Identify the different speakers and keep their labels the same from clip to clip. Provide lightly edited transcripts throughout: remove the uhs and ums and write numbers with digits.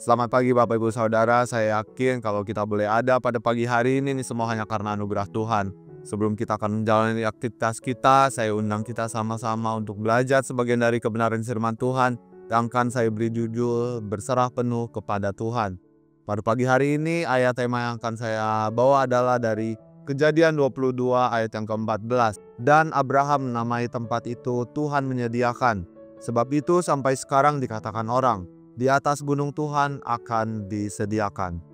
Speaker 1: Selamat pagi Bapak Ibu Saudara, saya yakin kalau kita boleh ada pada pagi hari ini semua hanya karena anugerah Tuhan. Sebelum kita akan menjalani aktivitas kita, saya undang kita sama-sama untuk belajar sebagian dari kebenaran firman Tuhan. Dan akan saya beri judul berserah penuh kepada Tuhan. Pada pagi hari ini ayat tema yang akan saya bawa adalah dari Kejadian 22 ayat yang ke-14. Dan Abraham menamai tempat itu Tuhan menyediakan. Sebab itu sampai sekarang dikatakan orang, di atas gunung Tuhan akan disediakan.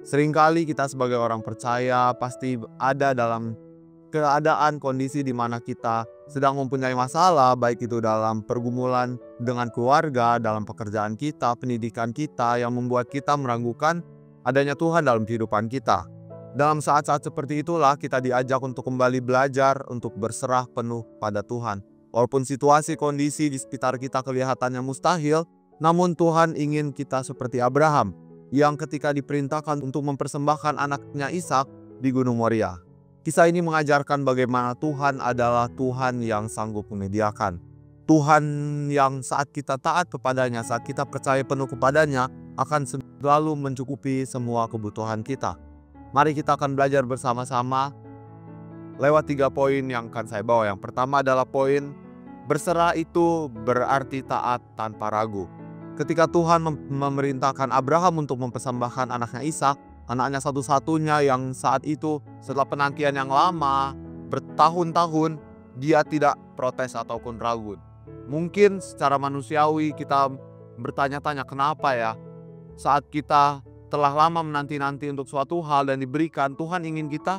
Speaker 1: Seringkali kita sebagai orang percaya pasti ada dalam keadaan kondisi di mana kita sedang mempunyai masalah, baik itu dalam pergumulan dengan keluarga, dalam pekerjaan kita, pendidikan kita, yang membuat kita meragukan adanya Tuhan dalam kehidupan kita. Dalam saat-saat seperti itulah kita diajak untuk kembali belajar untuk berserah penuh pada Tuhan. Walaupun situasi kondisi di sekitar kita kelihatannya mustahil, namun Tuhan ingin kita seperti Abraham yang ketika diperintahkan untuk mempersembahkan anaknya Ishak di Gunung Moria. Kisah ini mengajarkan bagaimana Tuhan adalah Tuhan yang sanggup menyediakan. Tuhan yang saat kita taat kepadanya, saat kita percaya penuh kepadanya, akan selalu mencukupi semua kebutuhan kita. Mari kita akan belajar bersama-sama lewat 3 poin yang akan saya bawa. Yang pertama adalah poin berserah itu berarti taat tanpa ragu. Ketika Tuhan memerintahkan Abraham untuk mempersembahkan anaknya Ishak, anaknya satu-satunya yang saat itu setelah penantian yang lama, bertahun-tahun, dia tidak protes ataupun ragu. Mungkin secara manusiawi kita bertanya-tanya kenapa ya saat kita telah lama menanti-nanti untuk suatu hal dan diberikan, Tuhan ingin kita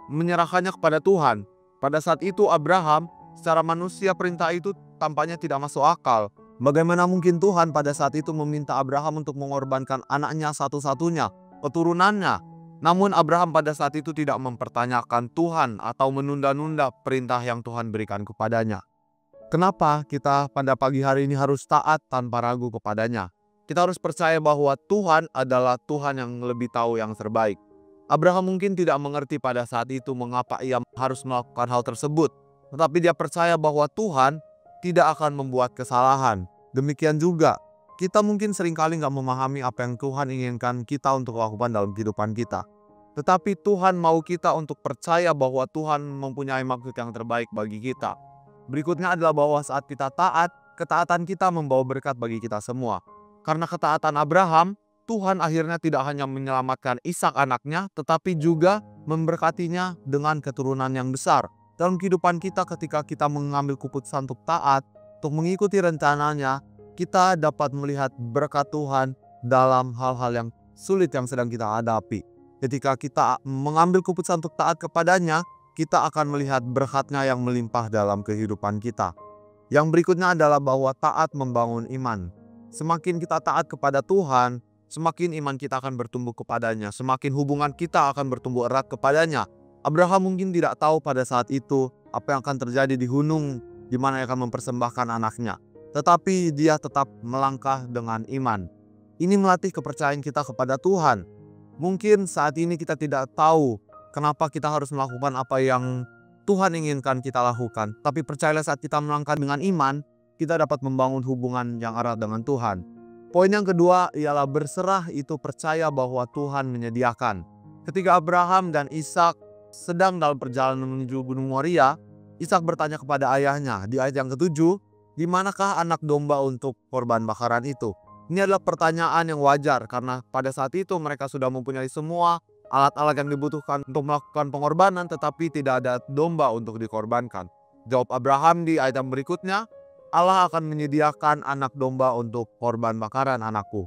Speaker 1: menyerahkannya kepada Tuhan. Pada saat itu Abraham secara manusia perintah itu tampaknya tidak masuk akal. Bagaimana mungkin Tuhan pada saat itu meminta Abraham untuk mengorbankan anaknya satu-satunya, keturunannya. Namun Abraham pada saat itu tidak mempertanyakan Tuhan atau menunda-nunda perintah yang Tuhan berikan kepadanya. Kenapa kita pada pagi hari ini harus taat tanpa ragu kepadanya? Kita harus percaya bahwa Tuhan adalah Tuhan yang lebih tahu yang terbaik. Abraham mungkin tidak mengerti pada saat itu mengapa ia harus melakukan hal tersebut. Tetapi dia percaya bahwa Tuhan tidak akan membuat kesalahan. Demikian juga, kita mungkin seringkali nggak memahami apa yang Tuhan inginkan kita untuk lakukan dalam kehidupan kita. Tetapi Tuhan mau kita untuk percaya bahwa Tuhan mempunyai maksud yang terbaik bagi kita. Berikutnya adalah bahwa saat kita taat, ketaatan kita membawa berkat bagi kita semua. Karena ketaatan Abraham, Tuhan akhirnya tidak hanya menyelamatkan Ishak anaknya, tetapi juga memberkatinya dengan keturunan yang besar. Dalam kehidupan kita ketika kita mengambil keputusan untuk taat, untuk mengikuti rencananya, kita dapat melihat berkat Tuhan dalam hal-hal yang sulit yang sedang kita hadapi. Ketika kita mengambil keputusan untuk taat kepadanya, kita akan melihat berkatnya yang melimpah dalam kehidupan kita. Yang berikutnya adalah bahwa taat membangun iman. Semakin kita taat kepada Tuhan, semakin iman kita akan bertumbuh kepadanya, semakin hubungan kita akan bertumbuh erat kepadanya. Abraham mungkin tidak tahu pada saat itu apa yang akan terjadi di gunung di mana ia akan mempersembahkan anaknya. Tetapi dia tetap melangkah dengan iman. Ini melatih kepercayaan kita kepada Tuhan. Mungkin saat ini kita tidak tahu kenapa kita harus melakukan apa yang Tuhan inginkan kita lakukan. Tapi percayalah saat kita melangkah dengan iman, kita dapat membangun hubungan yang erat dengan Tuhan. Poin yang kedua ialah berserah itu percaya bahwa Tuhan menyediakan. Ketika Abraham dan Ishak sedang dalam perjalanan menuju Gunung Moria, Ishak bertanya kepada ayahnya di ayat yang ke-7, di manakah anak domba untuk korban bakaran itu? Ini adalah pertanyaan yang wajar karena pada saat itu mereka sudah mempunyai semua alat-alat yang dibutuhkan untuk melakukan pengorbanan, tetapi tidak ada domba untuk dikorbankan. Jawab Abraham di ayat yang berikutnya, Allah akan menyediakan anak domba untuk korban bakaran anakku.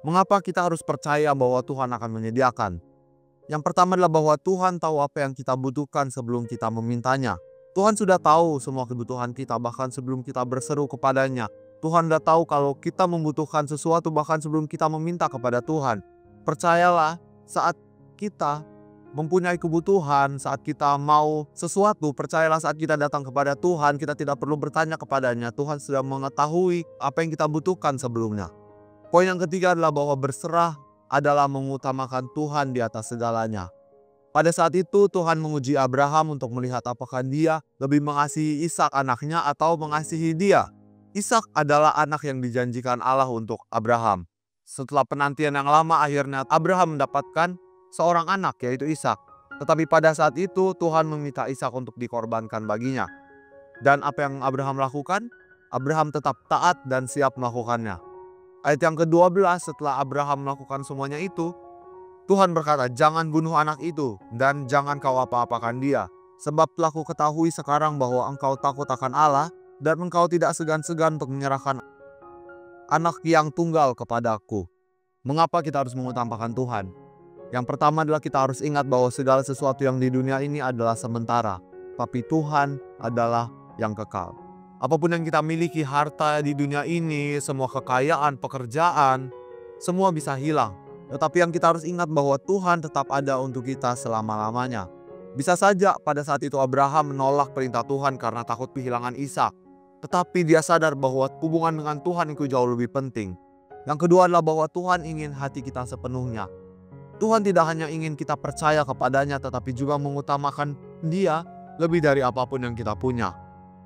Speaker 1: Mengapa kita harus percaya bahwa Tuhan akan menyediakan? Yang pertama adalah bahwa Tuhan tahu apa yang kita butuhkan sebelum kita memintanya. Tuhan sudah tahu semua kebutuhan kita bahkan sebelum kita berseru kepadanya. Tuhan sudah tahu kalau kita membutuhkan sesuatu bahkan sebelum kita meminta kepada Tuhan. Percayalah, saat kita mempunyai kebutuhan, saat kita mau sesuatu, percayalah saat kita datang kepada Tuhan, kita tidak perlu bertanya kepadanya. Tuhan sudah mengetahui apa yang kita butuhkan sebelumnya. Poin yang ketiga adalah bahwa berserah adalah mengutamakan Tuhan di atas segalanya. Pada saat itu Tuhan menguji Abraham untuk melihat apakah dia lebih mengasihi Ishak anaknya atau mengasihi dia. Ishak adalah anak yang dijanjikan Allah untuk Abraham. Setelah penantian yang lama, akhirnya Abraham mendapatkan seorang anak, yaitu Ishak. Tetapi pada saat itu Tuhan meminta Ishak untuk dikorbankan baginya. Dan apa yang Abraham lakukan? Abraham tetap taat dan siap melakukannya. Ayat yang ke-12, setelah Abraham melakukan semuanya itu, Tuhan berkata, "Jangan bunuh anak itu dan jangan kau apa-apakan dia. Sebab telah kuketahui sekarang bahwa engkau takut akan Allah dan engkau tidak segan-segan untuk menyerahkan anak yang tunggal kepadaku." Mengapa kita harus mengutamakan Tuhan? Yang pertama adalah kita harus ingat bahwa segala sesuatu yang di dunia ini adalah sementara, tapi Tuhan adalah yang kekal. Apapun yang kita miliki, harta di dunia ini, semua kekayaan, pekerjaan, semua bisa hilang. Tetapi yang kita harus ingat bahwa Tuhan tetap ada untuk kita selama-lamanya. Bisa saja pada saat itu Abraham menolak perintah Tuhan karena takut kehilangan Ishak. Tetapi dia sadar bahwa hubungan dengan Tuhan itu jauh lebih penting. Yang kedua adalah bahwa Tuhan ingin hati kita sepenuhnya. Tuhan tidak hanya ingin kita percaya kepadanya, tetapi juga mengutamakan Dia lebih dari apapun yang kita punya.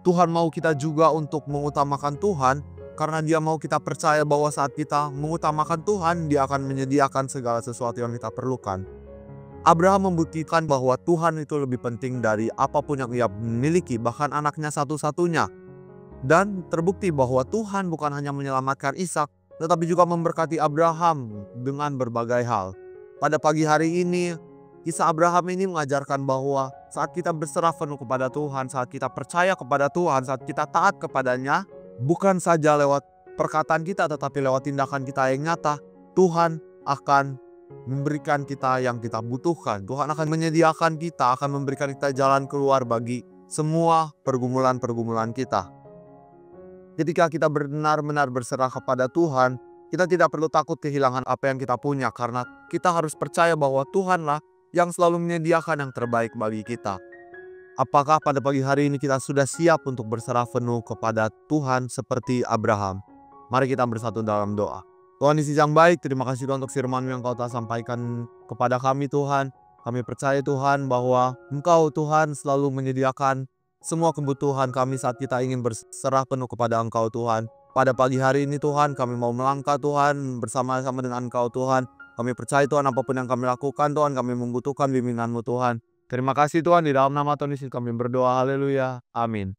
Speaker 1: Tuhan mau kita juga untuk mengutamakan Tuhan, karena Dia mau kita percaya bahwa saat kita mengutamakan Tuhan, Dia akan menyediakan segala sesuatu yang kita perlukan. Abraham membuktikan bahwa Tuhan itu lebih penting dari apapun yang ia miliki, bahkan anaknya satu-satunya. Dan terbukti bahwa Tuhan bukan hanya menyelamatkan Ishak, tetapi juga memberkati Abraham dengan berbagai hal. Pada pagi hari ini, kisah Abraham ini mengajarkan bahwa saat kita berserah penuh kepada Tuhan, saat kita percaya kepada Tuhan, saat kita taat kepadanya, bukan saja lewat perkataan kita tetapi lewat tindakan kita yang nyata, Tuhan akan memberikan kita yang kita butuhkan. Tuhan akan menyediakan kita, akan memberikan kita jalan keluar bagi semua pergumulan-pergumulan kita. Ketika kita benar-benar berserah kepada Tuhan, kita tidak perlu takut kehilangan apa yang kita punya, karena kita harus percaya bahwa Tuhanlah yang selalu menyediakan yang terbaik bagi kita. Apakah pada pagi hari ini kita sudah siap untuk berserah penuh kepada Tuhan seperti Abraham? Mari kita bersatu dalam doa. Tuhan Yesus yang baik, terima kasih Tuhan untuk firman-Mu yang Kau telah sampaikan kepada kami Tuhan. Kami percaya Tuhan bahwa Engkau Tuhan selalu menyediakan semua kebutuhan kami saat kita ingin berserah penuh kepada Engkau Tuhan. Pada pagi hari ini Tuhan, kami mau melangkah Tuhan bersama-sama dengan Engkau Tuhan. Kami percaya Tuhan apapun yang kami lakukan Tuhan, kami membutuhkan bimbingan-Mu Tuhan. Terima kasih Tuhan, di dalam nama Tuhan Yesus kami berdoa, haleluya, amin.